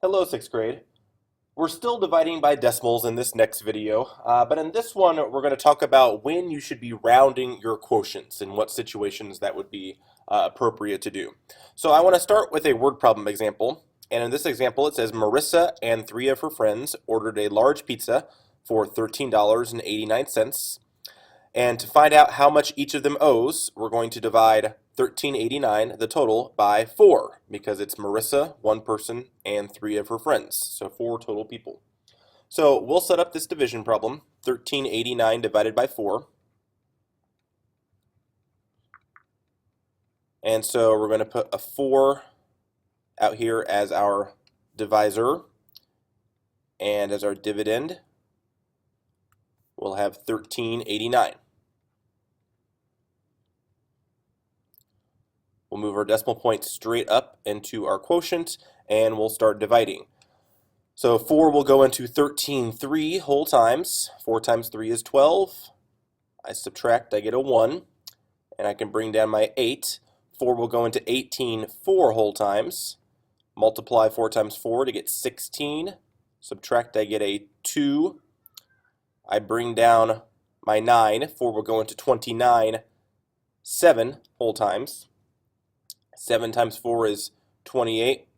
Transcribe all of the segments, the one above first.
Hello, 6th grade. We're still dividing by decimals in this next video, but in this one we're going to talk about when you should be rounding your quotients and what situations that would be appropriate to do. So I want to start with a word problem example, and in this example it says Marissa and three of her friends ordered a large pizza for $13.89. And to find out how much each of them owes, we're going to divide 1389, the total, by 4, because it's Marissa, one person, and three of her friends, so 4 total people. So we'll set up this division problem, 1389 divided by 4. And so we're going to put a 4 out here as our divisor, and as our dividend, we'll have 1389. We'll move our decimal point straight up into our quotient, and we'll start dividing. So 4 will go into 13 3 whole times. 4 times 3 is 12. I subtract, I get a 1, and I can bring down my 8. 4 will go into 18 4 whole times. Multiply 4 times 4 to get 16. Subtract, I get a 2. I bring down my 9. 4 will go into 29 7 whole times. 7 times 4 is 28.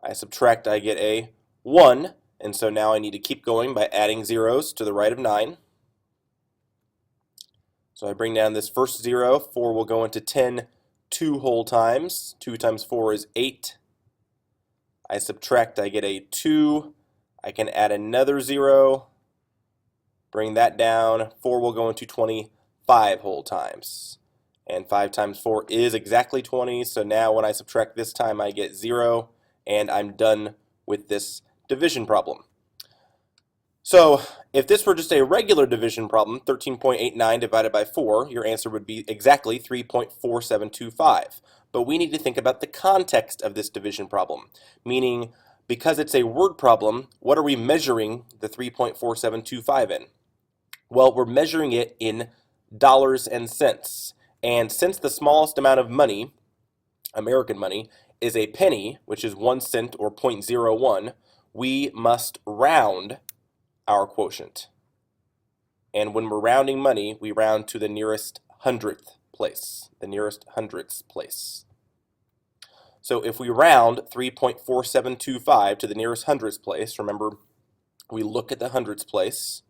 I subtract, I get a 1, and so now I need to keep going by adding zeros to the right of 9. So I bring down this first 0. 4 will go into 10 2 whole times. 2 times 4 is 8. I subtract, I get a 2. I can add another 0. Bring that down. 4 will go into 25 whole times. And 5 times 4 is exactly 20, so now when I subtract this time I get 0, and I'm done with this division problem. So if this were just a regular division problem, 13.89 divided by 4, your answer would be exactly 3.4725. But we need to think about the context of this division problem, meaning because it's a word problem, what are we measuring the 3.4725 in? Well, we're measuring it in dollars and cents. And since the smallest amount of money, American money, is a penny, which is 1 cent or 0.01, we must round our quotient. And when we're rounding money, we round to the nearest hundredth place, the nearest hundredths place. So if we round 3.4725 to the nearest hundredths place, remember, we look at the hundredths place,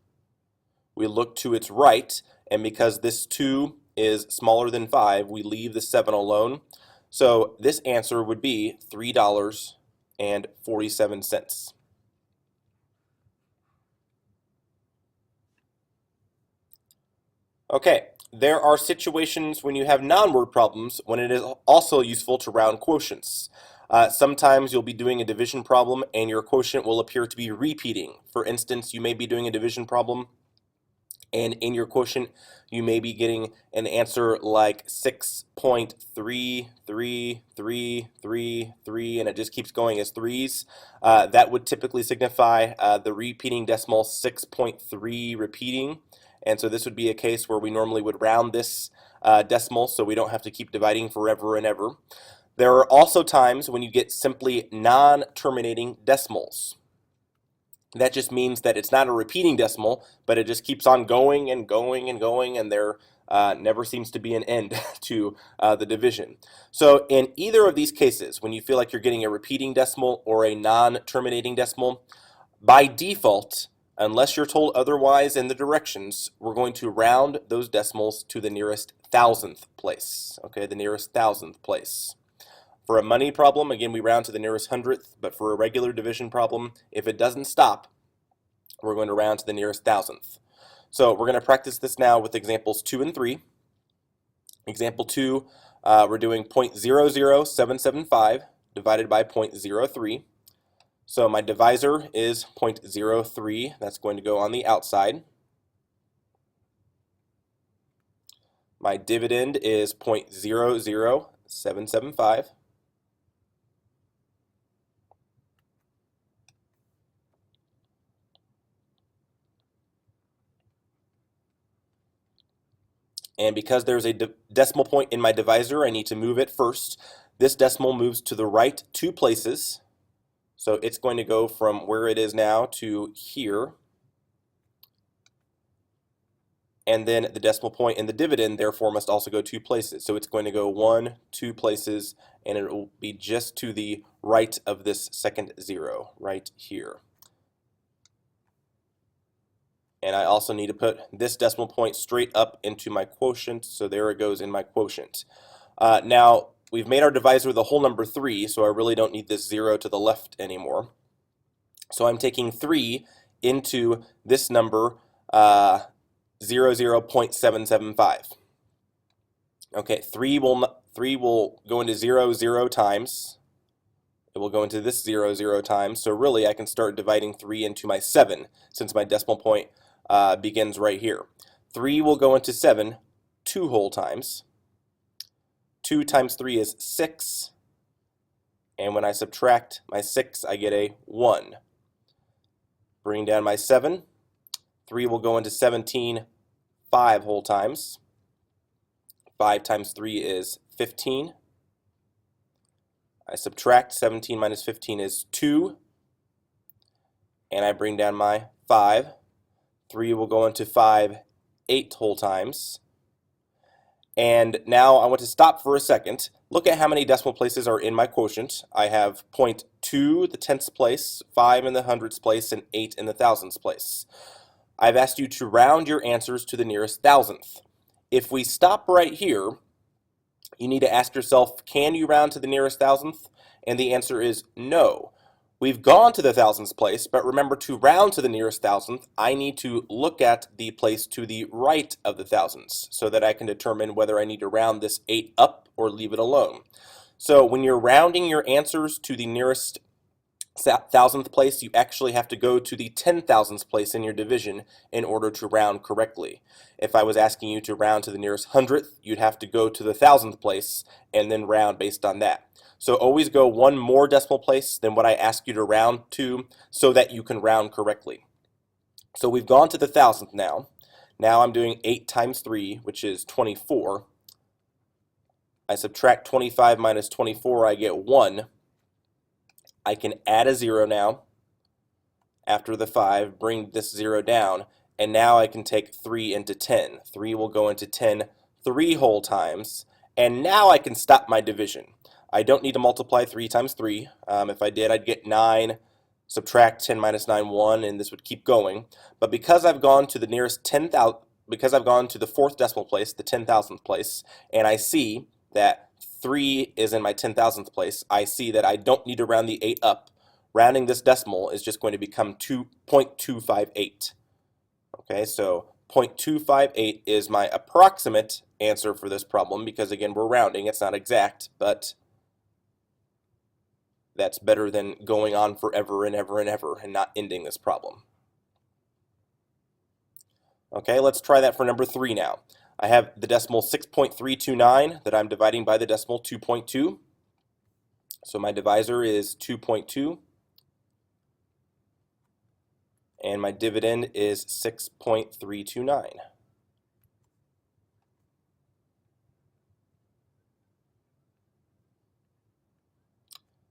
we look to its right, and because this 2 is smaller than 5, we leave the 7 alone. So this answer would be $3.47. Okay, there are situations when you have non-word problems when it is also useful to round quotients. Sometimes you'll be doing a division problem and your quotient will appear to be repeating. For instance, you may be doing a division problem and in your quotient, you may be getting an answer like 6.33333, and it just keeps going as threes. That would typically signify the repeating decimal 6.3 repeating. And so this would be a case where we normally would round this decimal so we don't have to keep dividing forever and ever. There are also times when you get simply non-terminating decimals. That just means that it's not a repeating decimal, but it just keeps on going and going and going, and there never seems to be an end to the division. So in either of these cases, when you feel like you're getting a repeating decimal or a non-terminating decimal, by default, unless you're told otherwise in the directions, we're going to round those decimals to the nearest thousandth place, okay, the nearest thousandth place. For a money problem, again, we round to the nearest hundredth, but for a regular division problem, if it doesn't stop, we're going to round to the nearest thousandth. So we're going to practice this now with examples 2 and 3. Example 2, we're doing 0.00775 divided by 0.03. So my divisor is 0.03. That's going to go on the outside. My dividend is 0.00775. And because there's a decimal point in my divisor, I need to move it first. This decimal moves to the right 2 places. So it's going to go from where it is now to here. And then the decimal point in the dividend, therefore, must also go 2 places. So it's going to go 1, 2 places, and it will be just to the right of this second 0, right here. And I also need to put this decimal point straight up into my quotient, so there it goes in my quotient. Now, we've made our divisor the whole number 3, so I really don't need this 0 to the left anymore. So I'm taking 3 into this number, 0.775. Okay, 3 will go into 0 times. It will go into this 0 times. So really, I can start dividing 3 into my 7, since my decimal point begins right here. 3 will go into 7 2 whole times. 2 times 3 is 6. And when I subtract my 6, I get a 1. Bring down my 7. 3 will go into 17 5 whole times. 5 times 3 is 15. I subtract 17 minus 15 is 2. And I bring down my 5. 3 will go into 5 8 whole times. And now I want to stop for a second. Look at how many decimal places are in my quotient. I have 0.2 the tenths place, 5 in the hundredths place, and 8 in the thousandths place. I've asked you to round your answers to the nearest thousandth. If we stop right here, you need to ask yourself, can you round to the nearest thousandth? And the answer is no. We've gone to the thousandths place, but remember, to round to the nearest thousandth, I need to look at the place to the right of the thousandths so that I can determine whether I need to round this 8 up or leave it alone. So when you're rounding your answers to the nearest thousandth place, you actually have to go to the 10,000th place in your division in order to round correctly. If I was asking you to round to the nearest hundredth, you'd have to go to the thousandth place and then round based on that. So always go one more decimal place than what I ask you to round to so that you can round correctly. So we've gone to the thousandth now. Now I'm doing 8 times 3, which is 24. I subtract 25 minus 24, I get 1. I can add a 0 now after the 5, bring this 0 down, and now I can take 3 into 10. 3 will go into 10 3 whole times, and now I can stop my division. I don't need to multiply 3 times 3. If I did, I'd get 9, subtract 10 minus 9, 1, and this would keep going. But because I've gone to the nearest 10,000, because I've gone to the 4th decimal place, the 10,000th place, and I see that 3 is in my 10,000th place, I see that I don't need to round the 8 up. Rounding this decimal is just going to become 0.258. Okay, so 0.258 is my approximate answer for this problem because, again, we're rounding. It's not exact, but that's better than going on forever and ever and ever and not ending this problem. Okay, let's try that for number 3 now. I have the decimal 6.329 that I'm dividing by the decimal 2.2. So my divisor is 2.2. And my dividend is 6.329.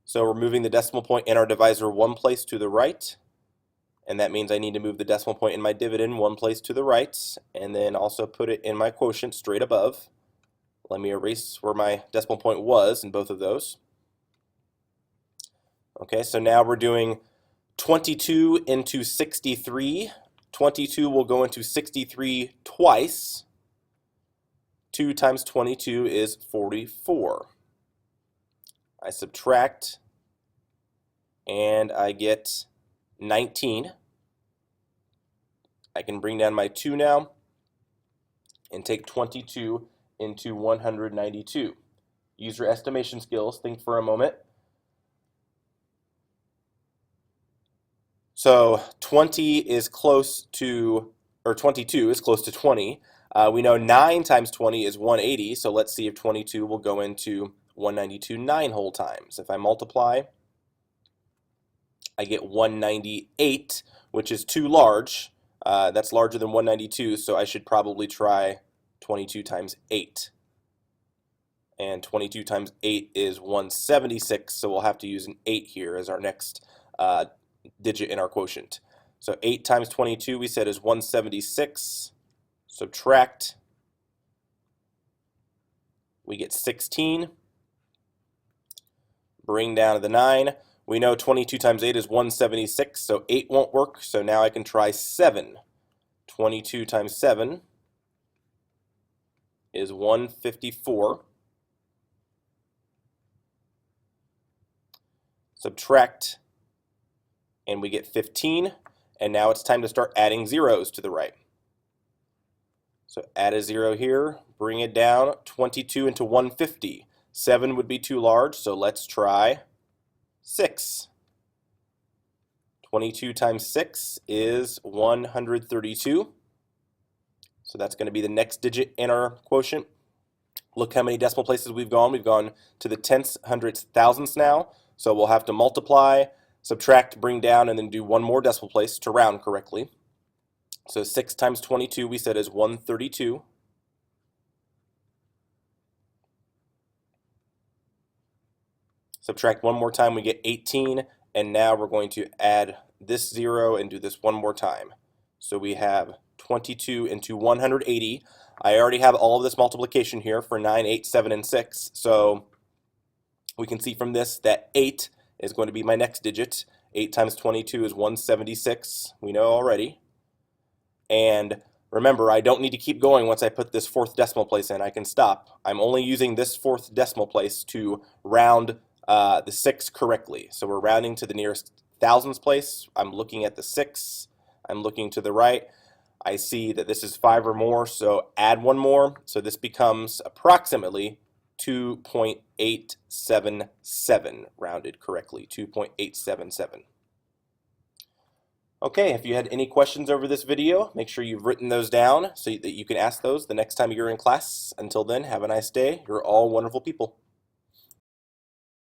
So we're moving the decimal point in our divisor one place to the right. And that means I need to move the decimal point in my dividend one place to the right, and then also put it in my quotient straight above. Let me erase where my decimal point was in both of those. Okay, so now we're doing 22 into 63. 22 will go into 63 twice. 2 times 22 is 44. I subtract, and I get 19. I can bring down my 2 now and take 22 into 192. Use your estimation skills. Think for a moment. So 20 is close to, or 22 is close to 20. We know 9 times 20 is 180, so let's see if 22 will go into 192 9 whole times. If I multiply, I get 198, which is too large. That's larger than 192, so I should probably try 22 times 8. And 22 times 8 is 176, so we'll have to use an 8 here as our next digit in our quotient. So 8 times 22 we said is 176. Subtract, we get 16. Bring down to the 9. We know 22 times 8 is 176, so 8 won't work, so now I can try 7. 22 times 7 is 154. Subtract, and we get 15. And now it's time to start adding zeros to the right. So add a 0 here, bring it down, 22 into 150. 7 would be too large, so let's try 6. 22 times 6 is 132. So that's going to be the next digit in our quotient. Look how many decimal places we've gone. We've gone to the tenths, hundredths, thousandths now. So we'll have to multiply, subtract, bring down, and then do one more decimal place to round correctly. So 6 times 22 we said is 132. Subtract one more time, we get 18, and now we're going to add this 0 and do this one more time. So we have 22 into 180. I already have all of this multiplication here for 9, 8, 7, and 6. So we can see from this that 8 is going to be my next digit. 8 times 22 is 176. We know already. And remember, I don't need to keep going once I put this fourth decimal place in. I can stop. I'm only using this fourth decimal place to round the 6 correctly. So we're rounding to the nearest thousands place. I'm looking at the 6. I'm looking to the right. I see that this is 5 or more, so add one more. So this becomes approximately 2.877, rounded correctly, 2.877. Okay, if you had any questions over this video, make sure you've written those down so that you can ask those the next time you're in class. Until then, have a nice day. You're all wonderful people.